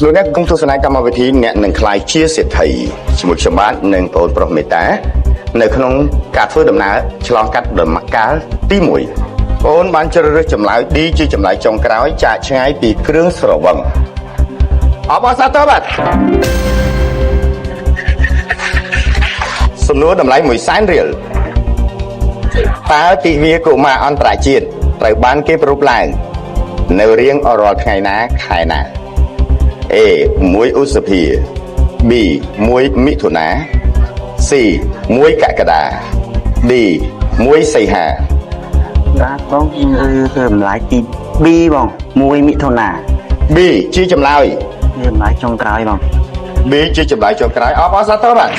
លោកអ្នកគង់ទស្សនាកម្មវិធីអ្នកនឹងខ្លាយជាសេដ្ឋីជាមួយខ្ញុំបាទនិងបងប្រុសមេតានៅក្នុងការធ្វើដំណើរឆ្លងកាត់ដំណាក់កាលទី1បងបានជ្រើសរើសចម្លើយ D ជាចម្លើយចុងក្រោយចាកឆ្ងាយពីគ្រឿងស្រវឹងអបអរសាទរបាទសំណួរតម្លៃ100,000 រៀលតើទិវាកុមារអន្តរជាតិត្រូវបានគេប្រារព្ធឡើងនៅរៀងរាល់ថ្ងៃណាខែណា A 1 ឧសភា B 1 មិថុនា C 1 កក្កដា D 1 សីហា បាទបងគឺចម្លើយទី B បង1មិថុនា B ជាចម្លើយ ចម្លើយចុងក្រោយបង B ជាចម្លើយចុងក្រោយអបអរសាទរបាទ